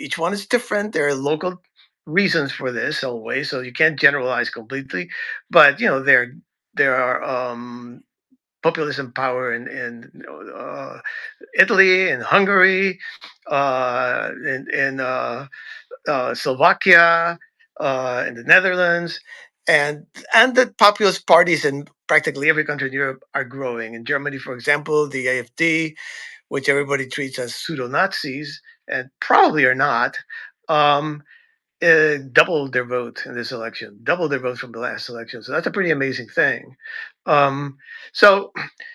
each one is different. There are local reasons for this always, so you can't generalize completely. But there are populism power in Italy and Hungary, in Slovakia, in the Netherlands, and the populist parties in practically every country in Europe are growing. In Germany, for example, the AfD, which everybody treats as pseudo Nazis and probably are not, um, doubled their vote in this election, doubled their vote from the last election. So that's a pretty amazing thing. Um, so,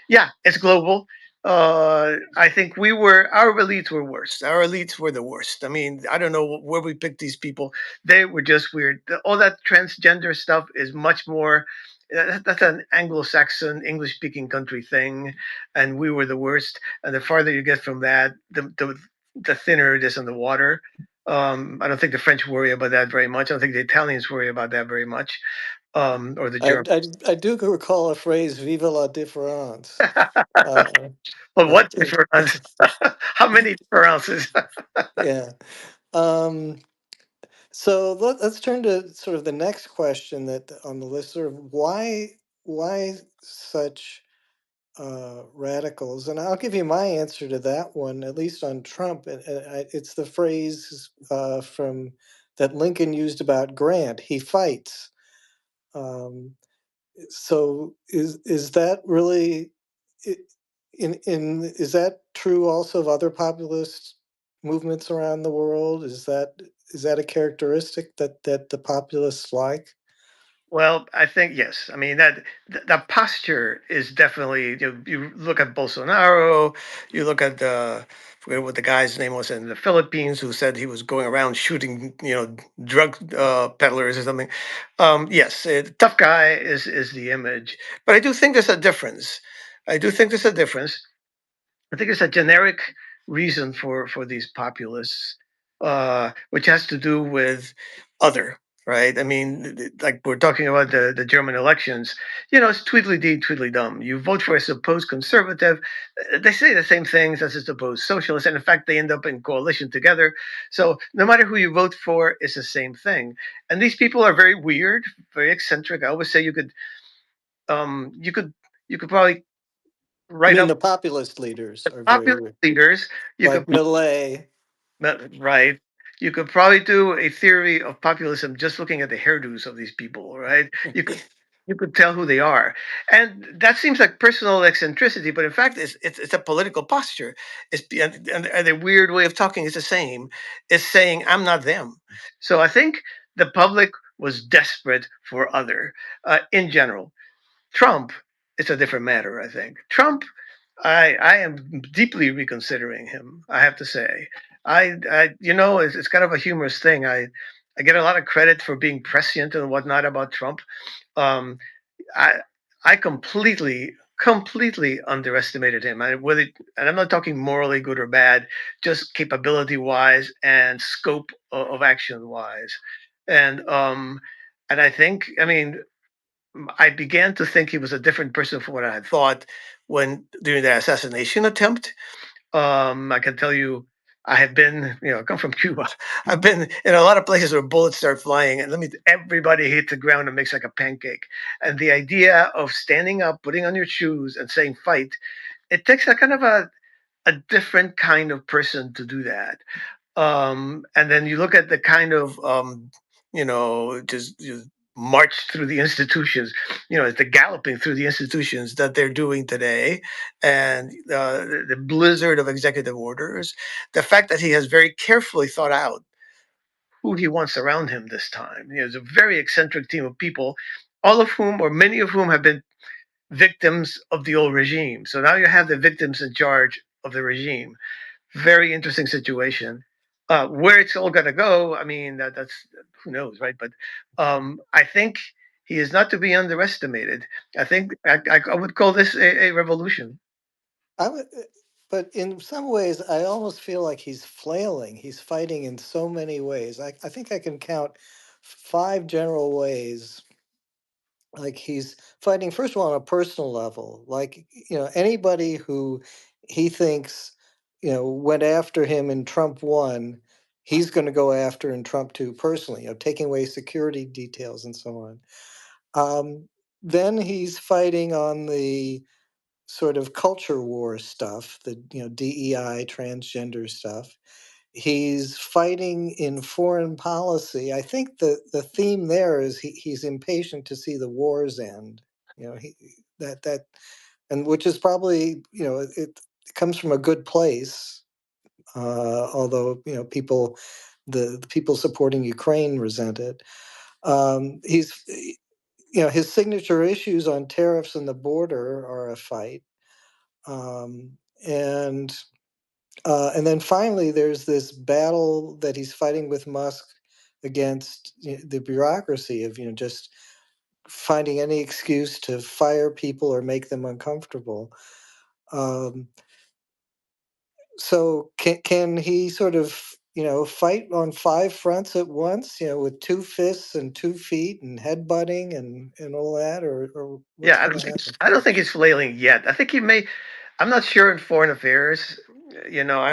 yeah, it's global. I think our elites were worse. Our elites were the worst. I mean, I don't know where we picked these people. They were just weird. All that transgender stuff is much more. That's an Anglo-Saxon, English-speaking country thing, and we were the worst. And the farther you get from that, the thinner it is in the water. I don't think the French worry about that very much. I don't think the Italians worry about that very much, or the I, Germans. I do recall a phrase, "Vive la différence." Uh, But what but difference? How many differences? yeah. Um, so let's turn to sort of the next question that on the list, sort of why such radicals? And I'll give you my answer to that one, at least on Trump. It's the phrase from that Lincoln used about Grant. He fights. Um, so is that really i- in is that true also of other populist movements around the world? Is that a characteristic that the populists like? Well, I think yes. I mean that posture is definitely. You look at Bolsonaro, you look at the I forget what the guy's name was in the Philippines who said he was going around shooting drug peddlers or something. Yes, tough guy is the image, but I do think there's a difference. I do think there's a difference. I think it's a generic reason for these populists, which has to do with other, right? I mean, like we're talking about the German elections. It's tweedledee, tweedledum. You vote for a supposed conservative, they say the same things as a supposed socialist, and in fact, they end up in coalition together. So no matter who you vote for, it's the same thing. And these people are very weird, very eccentric. I always say you could, you could probably You write mean up the populist leaders are very popular weird, leaders. You could like Millet? Right. You could probably do a theory of populism just looking at the hairdos of these people, right? You could tell who they are, and that seems like personal eccentricity, but in fact, it's a political posture. And the weird way of talking is the same. It's saying I'm not them. So I think the public was desperate for other. In general, Trump is a different matter. I think Trump. I am deeply reconsidering him. I have to say, it's kind of a humorous thing. I get a lot of credit for being prescient and whatnot about Trump. Um, I I completely underestimated him. And I'm not talking morally good or bad, just capability wise and scope of action wise. And um and I think, I mean, I began to think he was a different person from what I had thought when during the assassination attempt. I can tell you, I have been, I come from Cuba. I've been in a lot of places where bullets start flying, and everybody hit the ground and makes like a pancake. And the idea of standing up, putting on your shoes, and saying "fight," it takes a kind of a different kind of person to do that. And then you look at the kind of just march through the institutions, the galloping through the institutions that they're doing today, and the blizzard of executive orders, the fact that he has very carefully thought out who he wants around him this time. It's a very eccentric team of people, all of whom, or many of whom, have been victims of the old regime. So now you have the victims in charge of the regime. Very interesting situation. Where it's all going to go, I mean, that's who knows, right? But I think he is not to be underestimated. I think I would call this a revolution. I would, but in some ways, I almost feel like he's flailing. He's fighting in so many ways. I think I can count five general ways. Like he's fighting, first of all, on a personal level. Like, anybody who he thinks, went after him and Trump won, he's going to go after and Trump too personally, taking away security details and so on. Um, then he's fighting on the sort of culture war stuff, the DEI, transgender stuff. He's fighting in foreign policy. I think the theme there is he's impatient to see the wars end. He that and which is probably it comes from a good place. Although the people supporting Ukraine resent it. He's his signature issues on tariffs and the border are a fight. Um, and and then finally, there's this battle that he's fighting with Musk against the bureaucracy of just finding any excuse to fire people or make them uncomfortable. Um, so can he sort of fight on five fronts at once? With two fists and 2 feet and headbutting and all that, or what's Yeah, going to happen? I don't think he's flailing yet. I think he may. I'm not sure in foreign affairs.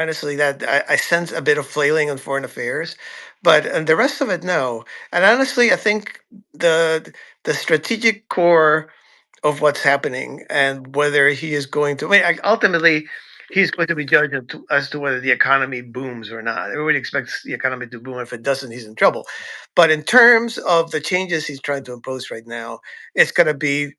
Honestly, that I sense a bit of flailing in foreign affairs, but and the rest of it, no. And honestly, I think the the strategic core of what's happening and whether he is going to. I mean, ultimately, he's going to be judged as to whether the economy booms or not. Everybody expects the economy to boom. If it doesn't, he's in trouble. But in terms of the changes he's trying to impose right now, it's going to be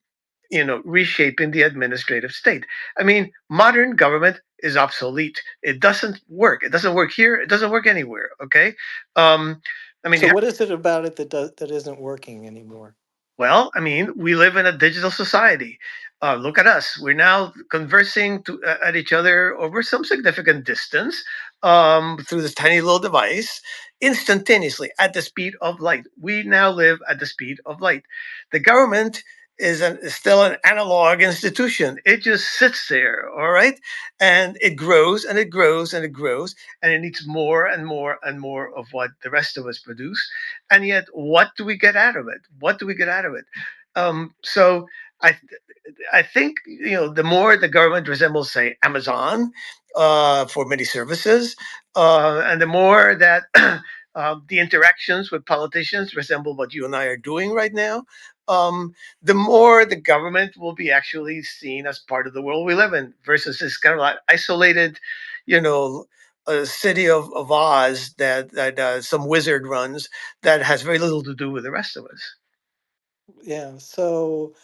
reshaping the administrative state. I mean, modern government is obsolete. It doesn't work. It doesn't work here. It doesn't work anywhere. Okay. Um, I mean, So what is it about it that isn't working anymore? well, I mean, we live in a digital society. Look at us. We're now conversing at each other over some significant distance through this tiny little device instantaneously at the speed of light. We now live at the speed of light. The government is still an analog institution. It just sits there, all right? And it grows and it grows and it grows, and it needs more and more and more of what the rest of us produce. And yet, what do we get out of it? What do we get out of it? So I I think the more the government resembles, say, Amazon for many services, and the more that the interactions with politicians resemble what you and I are doing right now, the more the government will be actually seen as part of the world we live in, versus this kind of like isolated, you know. A city of Oz that some wizard runs that has very little to do with the rest of us. Yeah. So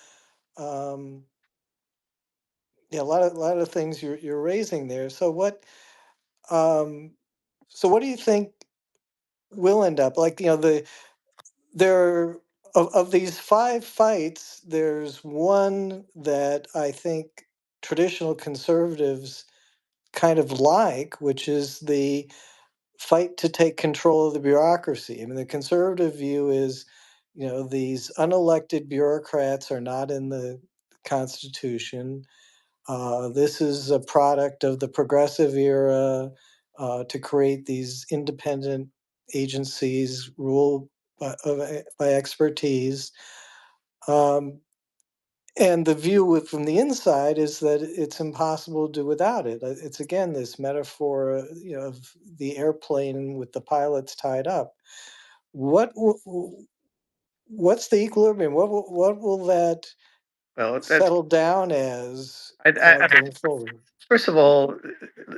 um, yeah, a lot of things you're raising there. Um, so what do you think will end up like? There of these five fights, there's one that I think traditional conservatives kind of like, which is the fight to take control of the bureaucracy. I mean, the conservative view is, these unelected bureaucrats are not in the Constitution. This is a product of the progressive era to create these independent agencies ruled by expertise. Um, and the view from the inside is that it's impossible to do without it. It's again this metaphor, of the airplane with the pilots tied up. What what's the equilibrium? What will that Well, that's settle down as I, going forward? first of all,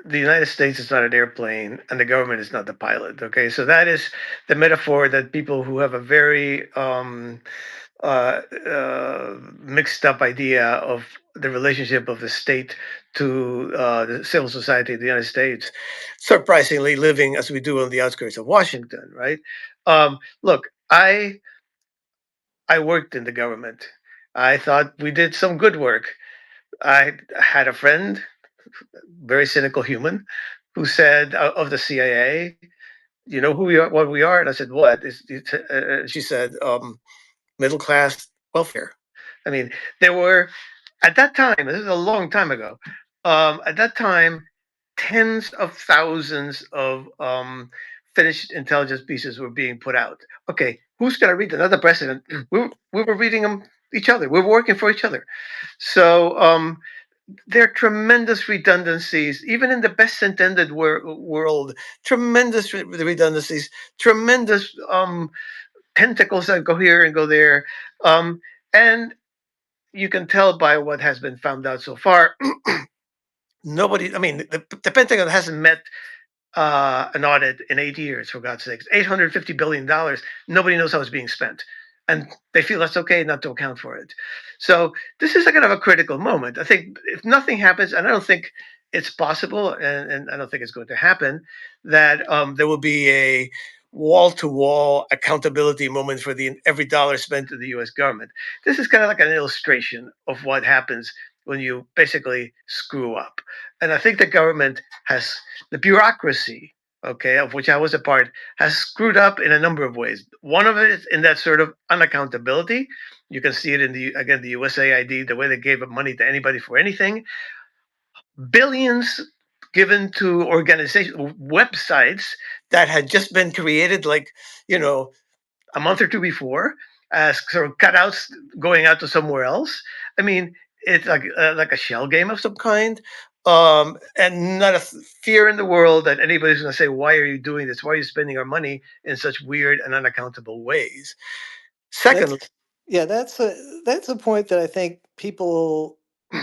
the United States is not an airplane, and the government is not the pilot. Okay, so that is the metaphor that people who have a very mixed up idea of the relationship of the state to the civil society of the United States, surprisingly living as we do on the outskirts of Washington, right? Look, I worked in the government. I thought we did some good work. I had a friend, very cynical human, who said of the CIA, "You know who we are, what we are." And I said, "What?" She said, "Middle class welfare." I mean, there were at that time. This is a long time ago. At that time, tens of thousands of finished intelligence pieces were being put out. Okay, who's going to read another president? We were reading them each other. We were working for each other. So there are tremendous redundancies, even in the best intended world. Tremendous redundancies, tremendous tentacles that go here and go there, and you can tell by what has been found out so far. Nobody, I mean, the Pentagon hasn't met an audit in 8 years, for God's sakes. $850 billion. Nobody knows how it's being spent. And they feel that's okay not to account for it. So this is a kind of a critical moment. I think if nothing happens, and I don't think it's possible, and I don't think it's going to happen, that there will be a wall to wall accountability moment for the every dollar spent in the US government. This is kind of like an illustration of what happens when you basically screw up. And I think the government has the bureaucracy, okay, of which I was a part, has screwed up in a number of ways. One of it is in that sort of unaccountability. You can see it in the USAID, the way they gave up money to anybody for anything, billions given to organizations, websites that had just been created, like you know, a month or two before, as sort of cutouts going out to somewhere else. I mean, it's like a shell game of some kind, and not a fear in the world that anybody's going to say, "Why are you doing this? Why are you spending our money in such weird and unaccountable ways?" That's Secondly, yeah, that's a point that I think people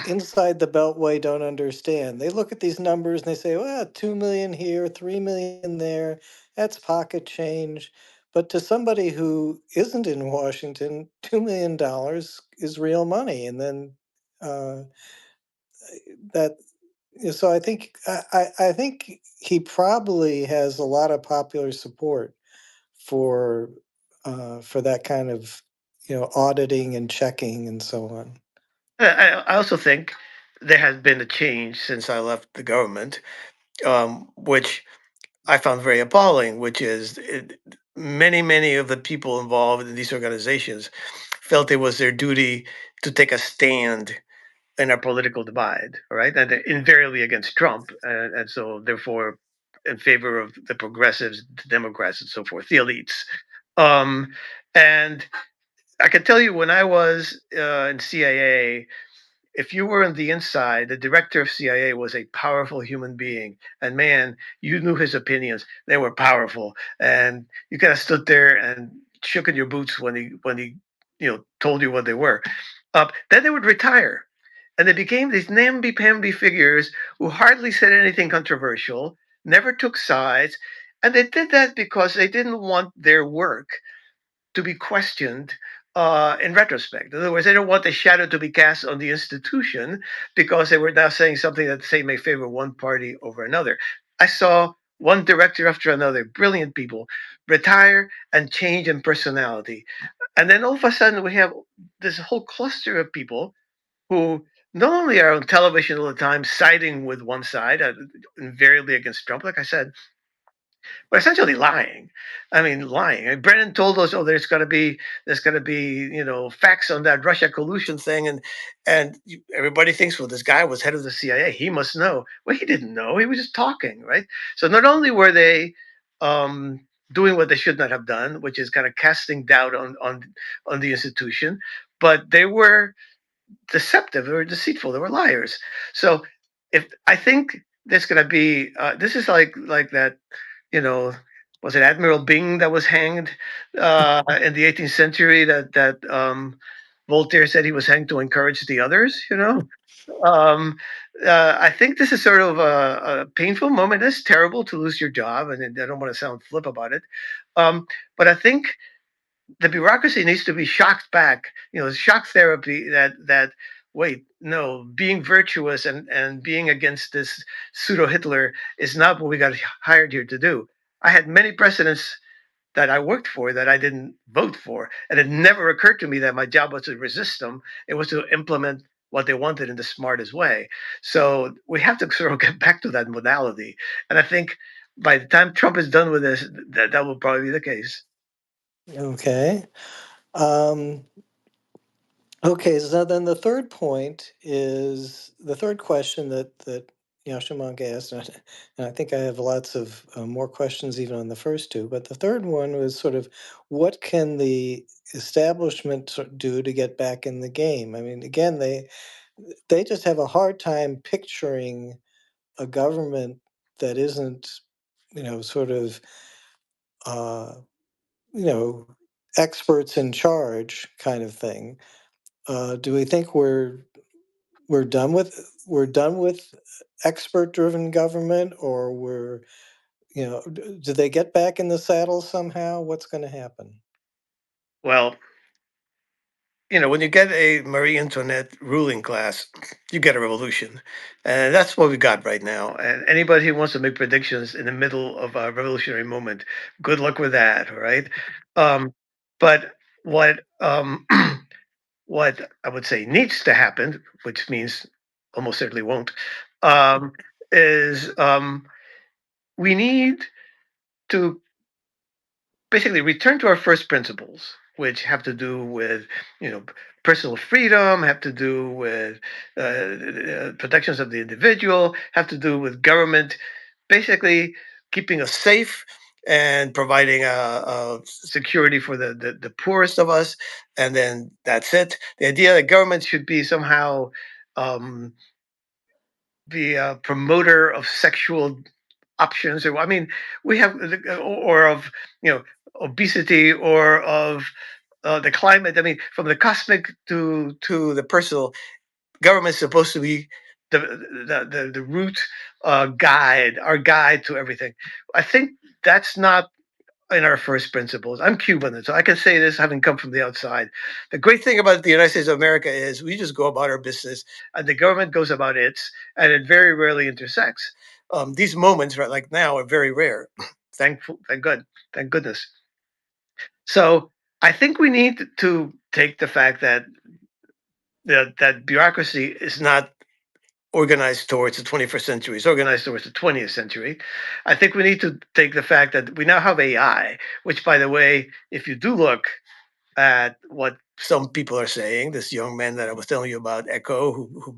inside the Beltway don't understand. They look at these numbers and they say, "Well, 2 million here, 3 million there. That's pocket change." But to somebody who isn't in Washington, $2 million is real money. And then uh, that, so I think he probably has a lot of popular support for for that kind of auditing and checking and so on. I also think there has been a change since I left the government, which I found very appalling, which is many of the people involved in these organizations felt it was their duty to take a stand in our political divide, right? And they're invariably against Trump, and so therefore in favor of the progressives, the Democrats, and so forth, the elites. Um, and I can tell you when I was in CIA, if you were on the inside, the director of CIA was a powerful human being, and man, you knew his opinions. They were powerful, and you kind of stood there and shook in your boots when he told you what they were. Then they would retire, and they became these namby-pamby figures who hardly said anything controversial, never took sides, and they did that because they didn't want their work to be questioned in retrospect. In other words, they don't want the shadow to be cast on the institution because they were now saying something that, say, may favor one party over another. I saw one director after another, brilliant people, retire and change in personality. And then all of a sudden, we have this whole cluster of people who not only are on television all the time siding with one side, invariably against Trump, like I said, but essentially lying. I mean, lying. And Brennan told us, "Oh, there's going to be facts on that Russia collusion thing," and everybody thinks, "Well, this guy was head of the CIA. He must know." Well, he didn't know. He was just talking, right? So not only were they um, doing what they should not have done, which is kind of casting doubt on the institution, but they were deceptive, they were deceitful, they were liars. So if I think there's going to be this is like that, you know, was it Admiral Byng that was hanged in the 18th century that Voltaire said he was hanged to encourage the others, um, I think this is sort of a painful moment. It's terrible to lose your job, and I don't want to sound flip about it. But I think the bureaucracy needs to be shocked back. Shock therapy. That wait, no, being virtuous and being against this pseudo Hitler is not what we got hired here to do. I had many presidents that I worked for that I didn't vote for, and it never occurred to me that my job was to resist them. It was to implement what they wanted in the smartest way. So we have to sort of get back to that modality, and I think by the time Trump is done with this, that will probably be the case. Okay. Um, okay. So then the third question that Yashamonk asked, and I think I have lots of more questions even on the first two. But the third one was sort of, what can the establishment do to get back in the game? I mean, again, they just have a hard time picturing a government that isn't, sort of, uh, you know, experts in charge kind of thing. Do we think we're done with expert driven government, or do they get back in the saddle somehow? What's going to happen? Well, when you get a Marie Antoinette ruling class, you get a revolution. And that's what we got right now. And anybody who wants to make predictions in the middle of a revolutionary moment, good luck with that, all right? Um, but what I would say needs to happen, which means almost certainly won't, um, is we need to basically return to our first principles, which have to do with you know personal freedom, have to do with protections of the individual, have to do with government, basically keeping us safe and providing security for the poorest of us, and then that's it. The idea that government should be somehow um, the promoter of sexual options, or I mean, we have or of you know obesity, or of the climate. I mean, from the cosmic to the personal, government is supposed to be the root guide, our guide to everything. I think that's not in our first principles. I'm Cuban, so I can say this having come from the outside. The great thing about the United States of America is we just go about our business, and the government goes about its, and it very rarely intersects. These moments, right, like now, are very rare. Thank goodness. So I think we need to take the fact that that bureaucracy is not organized towards the 21st century. It's organized towards the 20th century. I think we need to take the fact that we now have AI, which, by the way, if you do look at what some people are saying, this young man that I was telling you about, Echo, who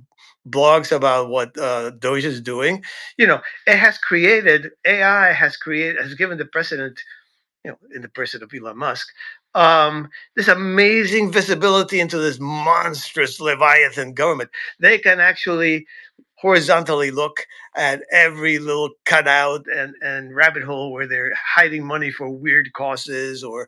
blogs about what DOGE is doing, it has created, AI has given the precedent, in the person of Elon Musk, this amazing visibility into this monstrous Leviathan government. They can actually horizontally look at every little cutout and rabbit hole where they're hiding money for weird causes or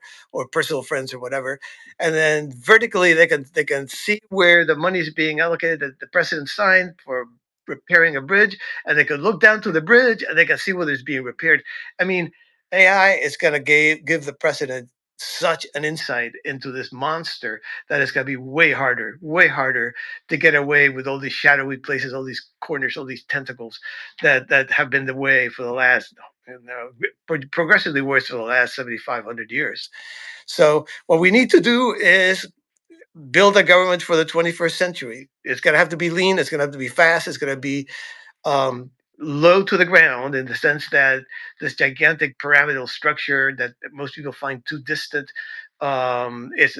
personal friends or whatever. And then vertically they can see where the money is being allocated that the president signed for repairing a bridge, and they can look down to the bridge and they can see whether it's being repaired. I mean, AI is going to give the president such an insight into this monster that it's going to be way harder to get away with all these shadowy places, all these corners, all these tentacles that have been the way for the last, progressively worse for the last 7,500 years. So what we need to do is build a government for the 21st century. It's going to have to be lean. It's going to have to be fast. It's going to be um, low to the ground, in the sense that this gigantic pyramidal structure that most people find too distant is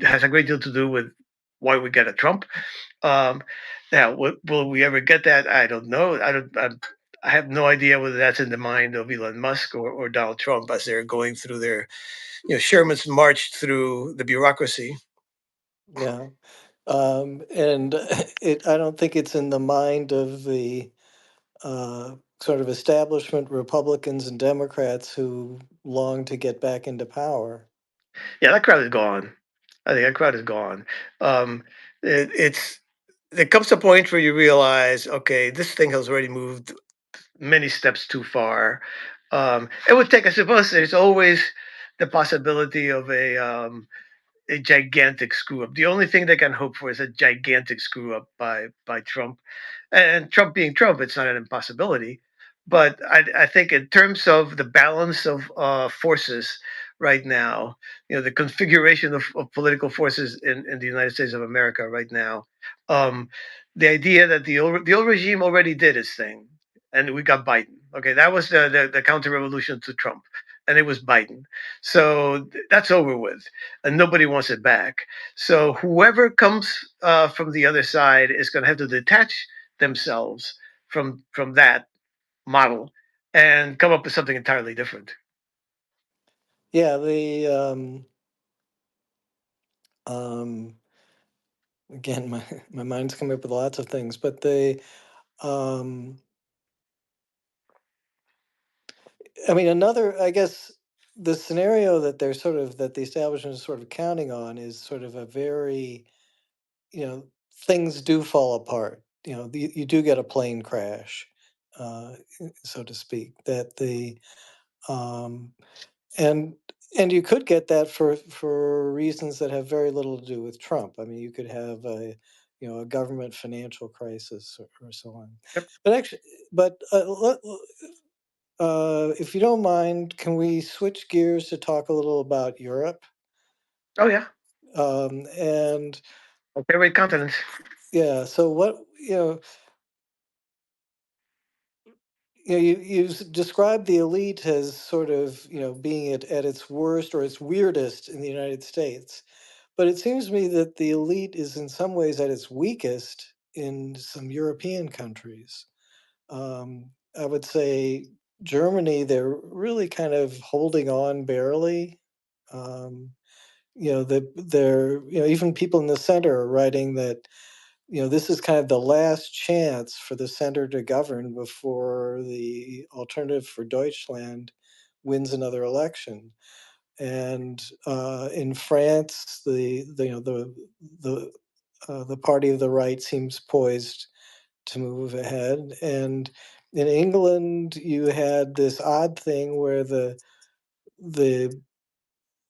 has a great deal to do with why we get a Trump. Um, Now, will we ever get that? I don't know. I have no idea whether that's in the mind of Elon Musk or Donald Trump as they're going through their, Sherman's march through the bureaucracy. Yeah. And I don't think it's in the mind of the sort of establishment Republicans and Democrats who long to get back into power. Yeah, that crowd is gone. I think that crowd is gone. Um, it's there comes a point where you realize, okay, this thing has already moved many steps too far. It would take, I suppose, there's always the possibility of a gigantic screw up. The only thing they can hope for is a gigantic screw up by Trump, and Trump being Trump, it's not an impossibility. But I think in terms of the balance of forces right now, the configuration of political forces in the United States of America right now, um, the idea that the old regime already did its thing, and we got Biden. Okay, that was the counter revolution to Trump, and it was Biden. So that's over with, and nobody wants it back. So whoever comes from the other side is going to have to detach themselves from that model and come up with something entirely different. Yeah, the um, again, my my mind's coming up with lots of things, but they, um, I mean, another, I guess, the scenario that they're sort of that the establishment is sort of counting on is sort of a very, you know, things do fall apart. You know, you do get a plane crash, uh, so to speak. That the um, and and you could get that for reasons that have very little to do with Trump. I mean, you could have a, you know, a government financial crisis or so on. Yep. But actually, but if you don't mind, can we switch gears to talk a little about Europe? Oh yeah. And My favorite continent. yeah, so what, described the elite as sort of, you know, being at its worst or its weirdest in the United States. But it seems to me that the elite is in some ways at its weakest in some European countries. I would say Germany, they're really kind of holding on barely. Um, they're, you know, even people in the center are writing that, you know, this is kind of the last chance for the center to govern before the alternative for Deutschland wins another election. And in France, the party of the right seems poised to move ahead. And in England, you had this odd thing where the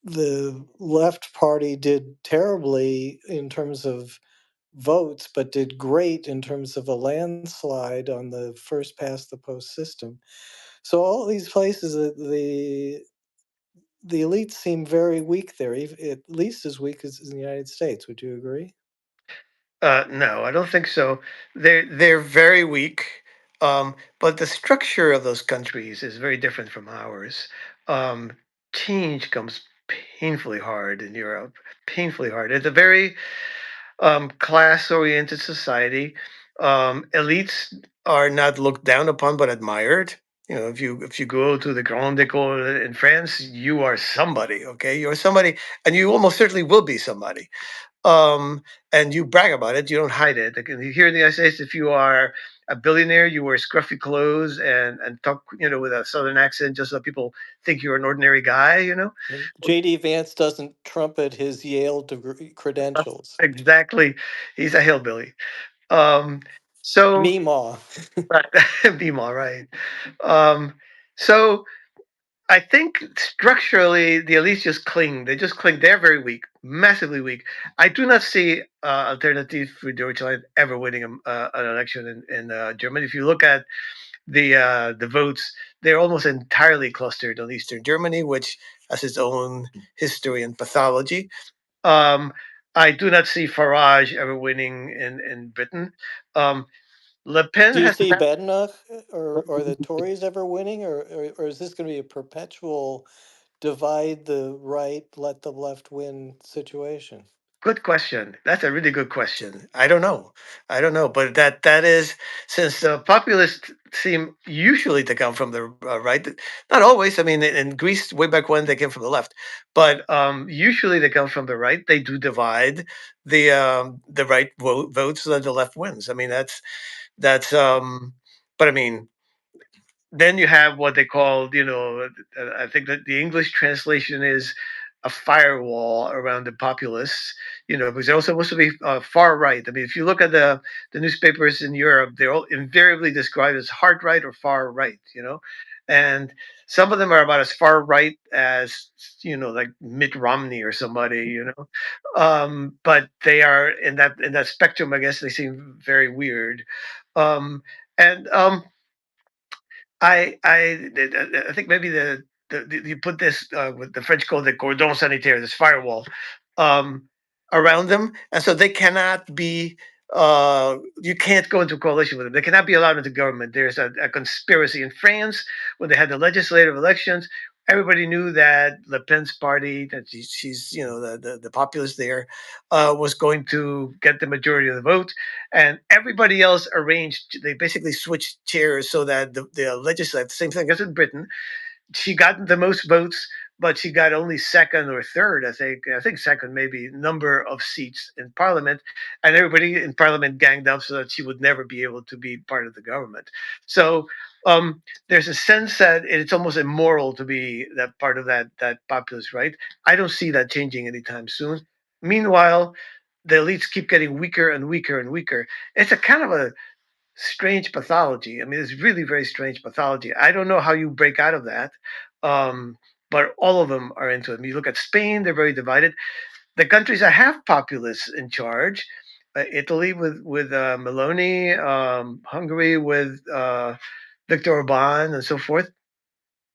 the left party did terribly in terms of votes, but did great in terms of a landslide on the first past the post system. So all these places, the elites seem very weak there, at least as weak as in the United States. Would you agree? No, I don't think so. They're very weak, but the structure of those countries is very different from ours. Um, Change comes painfully hard in Europe, painfully hard. It's a very class-oriented society. Elites are not looked down upon but admired. You know, if you go to the Grande École in France, you are somebody. Okay, you're somebody, and you almost certainly will be somebody, and you brag about it. You don't hide it. Like here in the United States, if you are a billionaire, you wear scruffy clothes and talk, you know, with a southern accent, just so people think you're an ordinary guy. You know, And JD Vance doesn't trumpet his Yale degree credentials. exactly. He's a hillbilly. Um, so Meemaw. right, BMO, right? Um, so I think structurally the elites just cling. They just cling. They're very weak, massively weak. I do not see Alternative for Deutschland ever winning an election in Germany. If you look at the votes, they're almost entirely clustered on Eastern Germany, which has its own history and pathology. Um, I do not see Farage ever winning in Britain. Um, Le Pen Do you has see Badenoch or the Tories ever winning, or is this going to be a perpetual divide the right, let the left win situation? Good question. That's a really good question. I don't know. I don't know, but that is since the populists seem usually to come from the right. Not always. I mean, in Greece, way back when they came from the left, but usually they come from the right. They do divide the right votes so that the left wins. I mean, that's. But I mean, then you have what they call, you know, I think that the English translation is a firewall around the populists, you know, because they're also supposed to be far right. I mean, if you look at the newspapers in Europe, they're all invariably described as hard right or far right, you know, and some of them are about as far right as, you know, like Mitt Romney or somebody, you know, but they are in that spectrum. I guess they seem very weird, and I think maybe you put this what the French call the cordon sanitaire, this firewall, um, around them, and so they cannot be. You can't go into coalition with them. They cannot be allowed into government. There's a conspiracy in France when they had the legislative elections. Everybody knew that Le Pen's party, that she's you know the populace there, was going to get the majority of the vote, and everybody else arranged. They basically switched chairs so that the legislature, same thing as in Britain, she got the most votes, but she got only second or third, I think. I think second, maybe, number of seats in parliament, and everybody in parliament ganged up so that she would never be able to be part of the government. So there's a sense that it's almost immoral to be that part of that populist right. I don't see that changing anytime soon. Meanwhile, the elites keep getting weaker and weaker and weaker. It's a kind of a strange pathology. I mean, it's really very strange pathology. I don't know how you break out of that. Um, but all of them are into it. I mean, you look at Spain; they're very divided. The countries that have populists in charge, Italy with Meloni, Hungary with Viktor Orban, and so forth,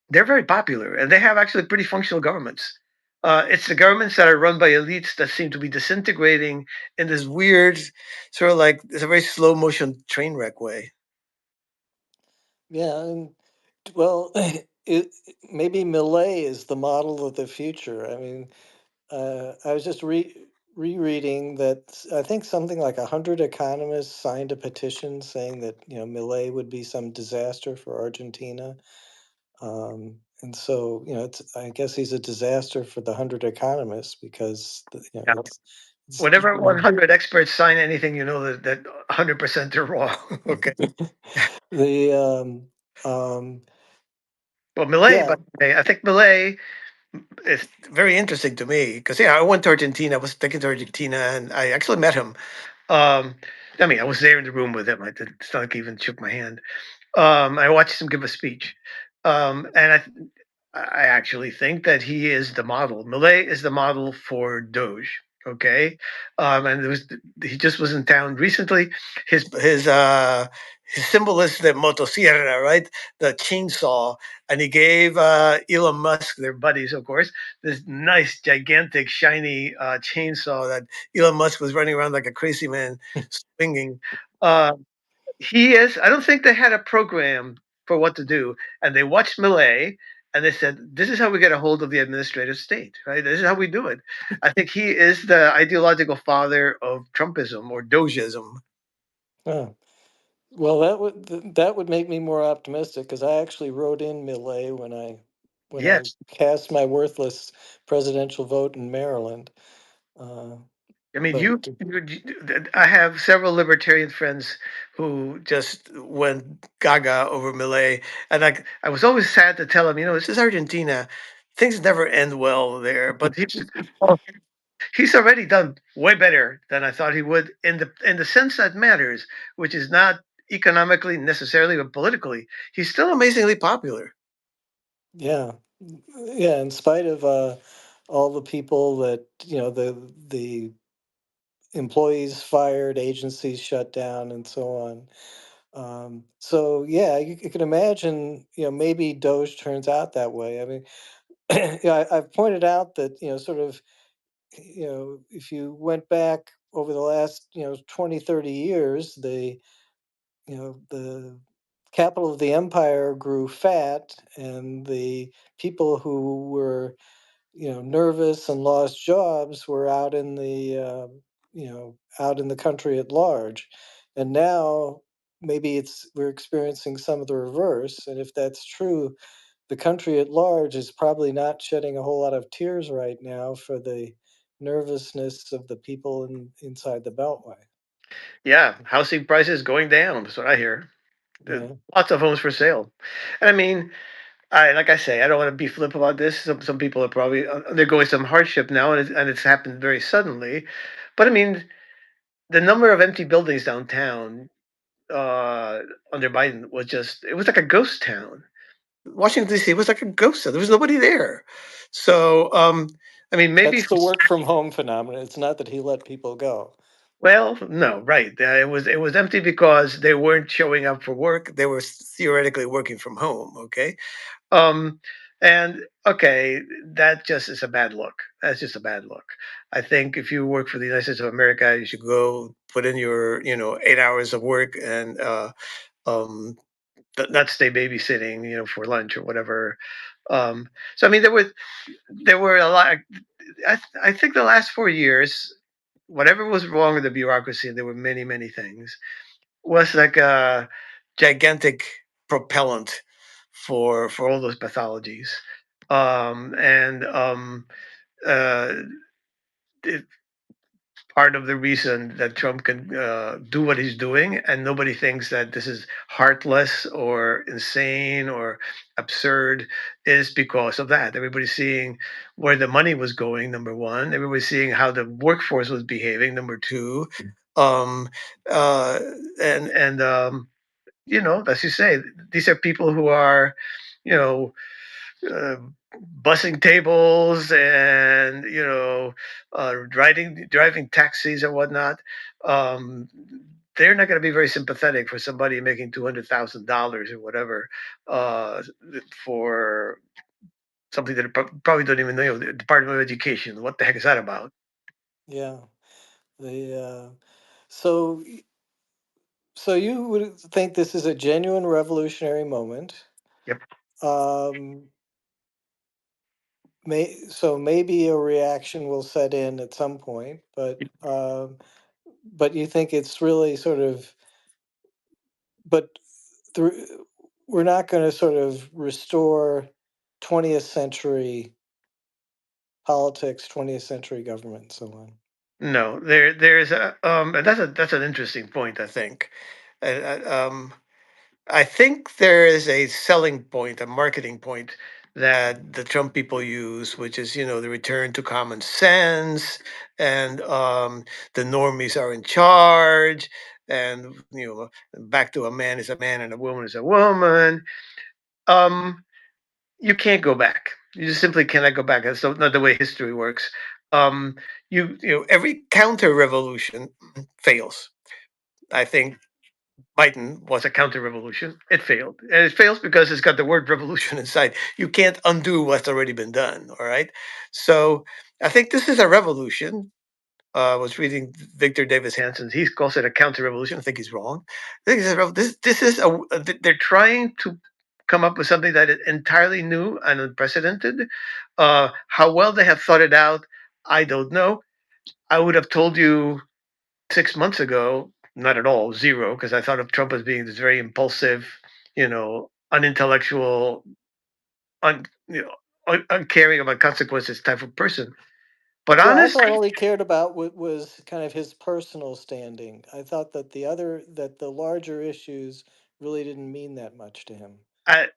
they're very popular, and they have actually pretty functional governments. It's the governments that are run by elites that seem to be disintegrating in this weird, sort of like it's a very slow motion train wreck way. Yeah, and well, it maybe Millet is the model of the future. I mean, I was just rereading that I think something like 100 economists signed a petition saying that Millet would be some disaster for Argentina. And so it's I guess he's a disaster for the 100 economists because Yeah. it's Whenever 100 experts sign anything, you know that 100% are wrong. Okay. the um, Well, Millet, yeah. by the way, I think Millet is very interesting to me because yeah, I went to Argentina. I was taken to Argentina, and I actually met him. Um, I mean, I was there in the room with him. I did. It's not like he even shook my hand. I watched him give a speech, and I actually think that he is the model. Millet is the model for Doge. Okay, and he just was in town recently. His symbol is the motosierra, right? The chainsaw, and he gave Elon Musk, their buddies, of course, this nice, gigantic, shiny chainsaw that Elon Musk was running around like a crazy man, swinging. Uh, he is. I don't think they had a program for what to do, and they watched Millet, and they said, "This is how we get a hold of the administrative state, right? This is how we do it." I think he is the ideological father of Trumpism or Dogeism. Huh. Well, that would make me more optimistic because I actually wrote in Millet when I Yes, cast my worthless presidential vote in Maryland. Uh, I mean but I have several libertarian friends who just went gaga over Millet, and I was always sad to tell them, this is Argentina. Things never end well there, but he's already done way better than I thought he would in the sense that matters, which is not economically necessarily, but politically. He's still amazingly popular. yeah, yeah. In spite of all the people that the employees fired, agencies shut down, and so on. So yeah, you can imagine, maybe Doge turns out that way. I mean, I've pointed out that, sort of, if you went back over the last, 20, 30 years, the capital of the empire grew fat, and the people who were nervous and lost jobs were out in the out in the country at large. And now maybe it's we're experiencing some of the reverse. And if that's true, the country at large is probably not shedding a whole lot of tears right now for the nervousness of the people inside the beltway. Yeah, housing prices going down. That's what I hear. There's Yeah. lots of homes for sale, and I mean, I like I say, I don't want to be flip about this. Some people are probably undergoing some hardship now, and it's happened very suddenly. But I mean, the number of empty buildings downtown uh, under Biden was just it was like a ghost town. Washington D.C. was like a ghost town. There was nobody there. So I mean, maybe That's the work from home phenomenon. It's not that he let people go. well, no, right. It was empty because they weren't showing up for work. They were theoretically working from home. Okay, um, and okay, that just is a bad look. That's just a bad look. I think if you work for the United States of America, you should go put in your 8 hours of work and um, not stay babysitting for lunch or whatever. So I mean, there were a lot. I think the last 4 years, whatever was wrong with the bureaucracy, and there were many, many things, was like a gigantic propellant for all those pathologies. And uh, it, part of the reason that Trump can do what he's doing, and nobody thinks that this is heartless or insane or absurd, is because of that. Everybody's seeing where the money was going. Number one, everybody's seeing how the workforce was behaving. Number two, um, uh, and as you say, these are people who are, you know, uh, bussing tables and driving taxis or whatnot. Um, they're not going to be very sympathetic for somebody making $200,000 or whatever uh, for something that probably don't even know. The Department of Education. What the heck is that about? Yeah. The so so you would think this is a genuine revolutionary moment. Yep. Um, maybe a reaction will set in at some point, but you think it's really sort of, but through, we're not going to sort of restore 20th century politics, 20th century government, and so on. No, there's and that's an interesting point. I think. I think there is a selling point, a marketing point that the Trump people use, which is, the return to common sense, and the normies are in charge, and back to a man is a man and a woman is a woman. Um, you can't go back. You just simply cannot go back. That's not the way history works. Um, every counter revolution fails. I think Biden was a counter revolution. It failed. And it fails because it's got the word revolution inside. You can't undo what's already been done. All right. So I think this is a revolution. I was reading Victor Davis Hanson's. He calls it a counter revolution. I think he's wrong. I think this is they're trying to come up with something that is entirely new and unprecedented. How well they have thought it out, I don't know. I would have told you 6 months ago, not at all, zero, because I thought of Trump as being this very impulsive, unintellectual, uncaring about consequences type of person. But Yeah, I thought honestly, all he cared about was kind of his personal standing. I thought that the larger issues really didn't mean that much to him.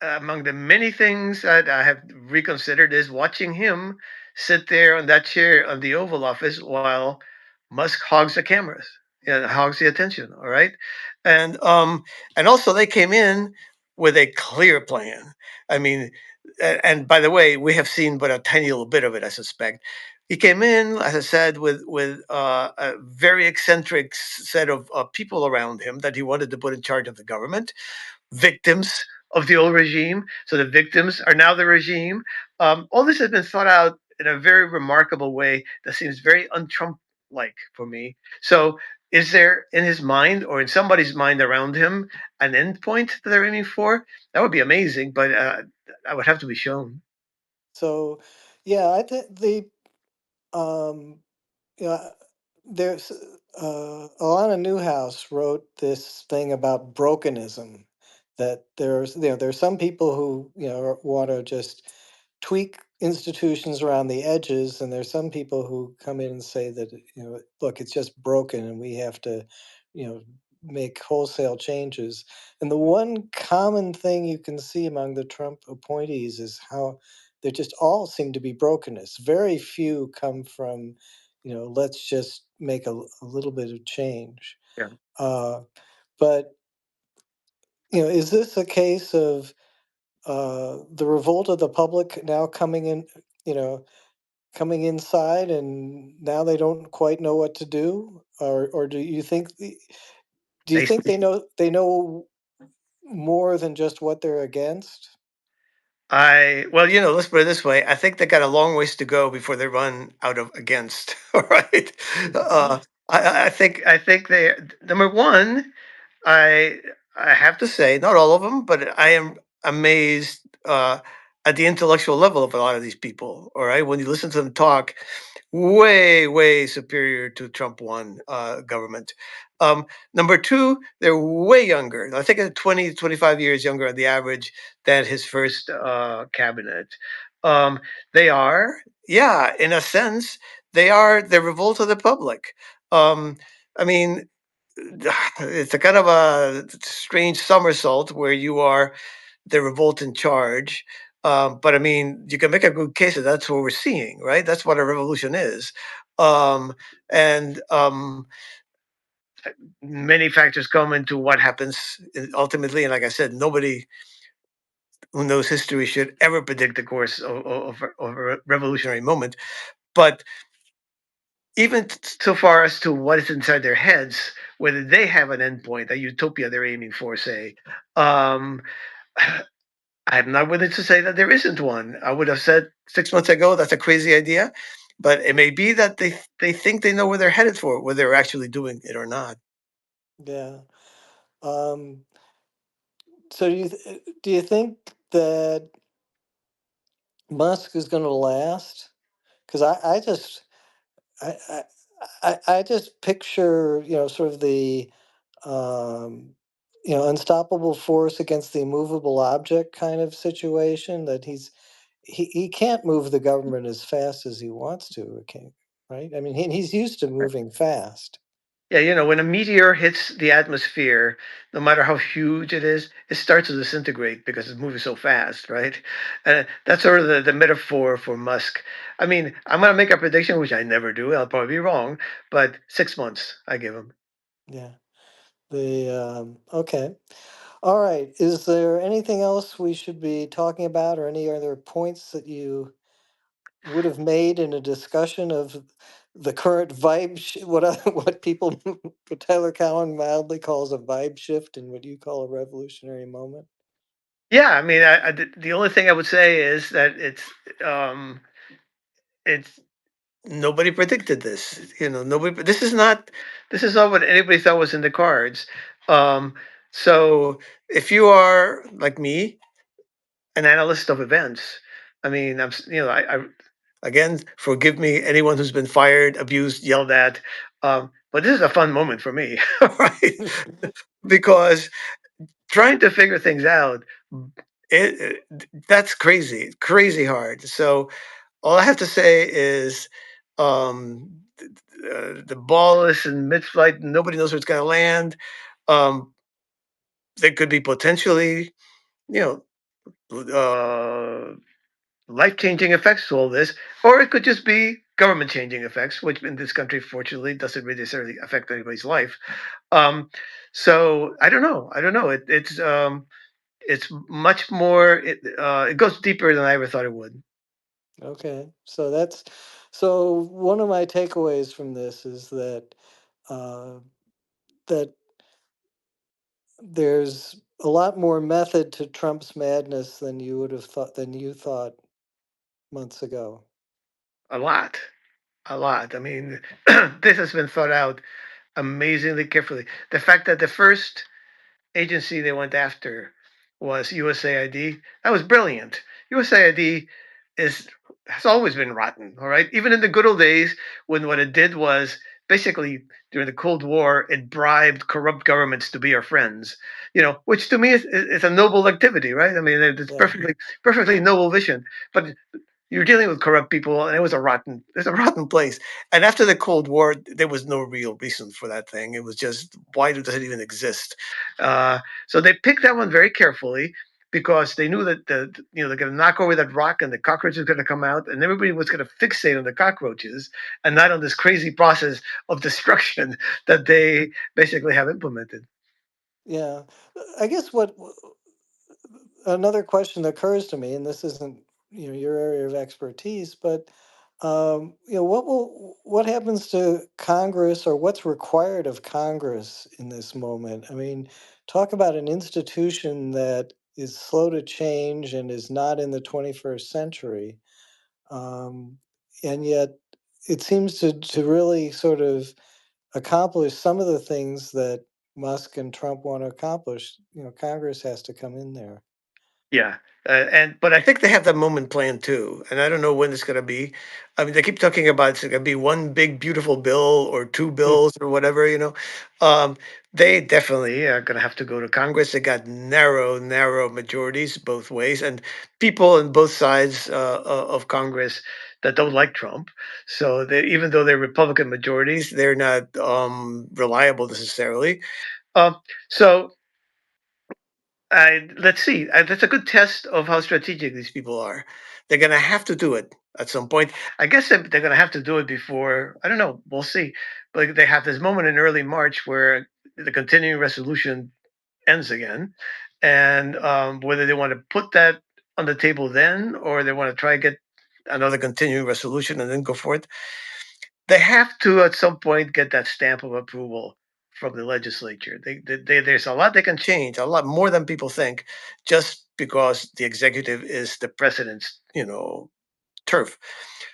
among the many things that I have reconsidered is watching him sit there on that chair on the Oval Office while Musk hogs the cameras, hogs the attention. All right, and also they came in with a clear plan. I mean, and by the way, we have seen but a tiny little bit of it, I suspect. He came in, as I said, with a very eccentric set of people around him that he wanted to put in charge of the government, victims of the old regime. So the victims are now the regime. All this has been thought out in a very remarkable way that seems very un-Trump like for me. So is there in his mind or in somebody's mind around him an endpoint that they're aiming for? That would be amazing, but I would have to be shown. So, yeah, I think um, yeah, there's Alana Newhouse wrote this thing about brokenism, that there's some people who want to just tweak institutions around the edges, and there's some people who come in and say that look, it's just broken and we have to you know make wholesale changes. And the one common thing you can see among the Trump appointees is how they just all seem to be brokenness. Very few come from let's just make a little bit of change. Yeah. uh, but is this a case of the revolt of the public now coming in, you know, coming inside, and now they don't quite know what to do? Or do you They think they know more than just what they're against? I well, let's put it this way. I think they got a long ways to go before they run out of against. All right. Mhm. I think they number one. I I have to say, not all of them, but I am amazed at the intellectual level of a lot of these people. All right, when you listen to them talk, way way superior to Trump one government. Um, Number two, they're way younger. I think 20 to 25 years younger on the average than his first cabinet. Um, they are, yeah, in a sense, they are the revolt of the public. Um, I mean, it's a kind of a strange somersault where you are the revolt in charge. But I mean, you can make a good case that that's what we're seeing, right? That's what a revolution is. Um, and Many factors come into what happens ultimately. And like I said, nobody who knows history should ever predict the course of a revolutionary moment. But even so far as to what is inside their heads, whether they have an endpoint, a utopia they're aiming for, say, um, I'm not willing to say that there isn't one. I would have said 6 months ago that's a crazy idea, but it may be that they think they know where they're headed for, whether they're actually doing it or not. Yeah. Um, so do you think that Musk is going to last? Because I, I I just picture, sort of the um, unstoppable force against the immovable object kind of situation that he can't move the government as fast as he wants to, okay, right? I mean, he's used to moving fast. Yeah, when a meteor hits the atmosphere, no matter how huge it is, it starts to disintegrate because it's moving so fast, right? And that's sort of the metaphor for Musk. I mean, I'm going to make a prediction, which I never do. I'll probably be wrong, but 6 months I give him. Yeah. Okay. All right. Is there anything else we should be talking about, or any other points that you would have made in a discussion of the current vibe, what people, what Tyler Cowen mildly calls a vibe shift, and what you call a revolutionary moment? Yeah, I mean, the only thing I would say is that um, it's nobody predicted this. Nobody. This is not what anybody thought was in the cards. Um, so if you are like me, an analyst of events, I mean, I again, forgive me, anyone who's been fired, abused, yelled at. But this is a fun moment for me, right? Because trying to figure things out, that's crazy, crazy hard. So all I have to say is, the ball is in mid-flight. Nobody knows where it's going to land. Um, there could be potentially, you know, life-changing effects to all this, or it could just be government-changing effects, which in this country, fortunately, doesn't really necessarily affect anybody's life. Um, so I don't know. I don't know. It's much more. It goes deeper than I ever thought it would. Okay, so one of my takeaways from this is uh, that there's a lot more method to Trump's madness than you thought months ago. A lot, a lot. I mean, this has been thought out amazingly carefully. The fact that the first agency they went after was USAID. That was brilliant. USAID is has always been rotten. All right, even in the good old days when what it did was basically during the Cold War it bribed corrupt governments to be our friends. Which to me is a noble activity, right? I mean, it's Yeah. perfectly noble vision. But you're dealing with corrupt people, and it's a rotten place. And after the Cold War, there was no real reason for that thing. It was just, why does it even exist? So they picked that one very carefully because they knew that they're going to knock over that rock and the cockroach is going to come out, and everybody was going to fixate on the cockroaches and not on this crazy process of destruction that they basically have implemented. Yeah. I guess what another question that occurs to me, and this isn't your area of expertise, but what happens to Congress, or what's required of Congress in this moment? I mean, talk about an institution that is slow to change and is not in the 21st century, um, and yet it seems to really sort of accomplish some of the things that Musk and Trump want to accomplish. Congress has to come in there. Yeah, and but I think they have that moment planned too, and I don't know when it's going to be. I mean, they keep talking about it's going to be one big beautiful bill or two bills or whatever. Um, They definitely are going to have to go to Congress. They got narrow, narrow majorities both ways, and people on both sides of Congress that don't like Trump. So they, even though they're Republican majorities, they're not reliable necessarily. Um, so let's see. That's a good test of how strategic these people are. They're going to have to do it at some point. I guess they're going to have to do it before. I don't know. We'll see. But they have this moment in early March where the continuing resolution ends again, and whether they want to put that on the table then, or they want to try to get another continuing resolution and then go forth, they have to at some point get that stamp of approval from the legislature. There's a lot they can change, a lot more than people think, just because the executive is the president's, turf.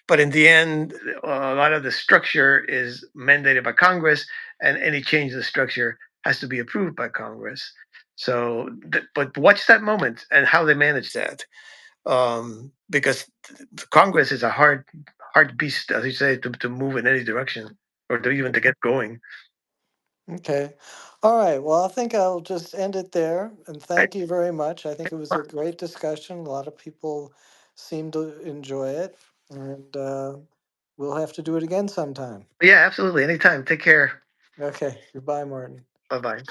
But in the end, a lot of the structure is mandated by Congress, and any change in the structure has to be approved by Congress. So, but watch that moment and how they manage that, because Congress is a hard beast, as you say, to move in any direction or to even to get going. Okay. All right. Well, I think I'll just end it there. And Right? thank you very much. I think it was a great discussion. A lot of people seem to enjoy it. And we'll have to do it again sometime. Yeah, absolutely. Anytime. Take care. Okay. Goodbye, Martin. Bye bye.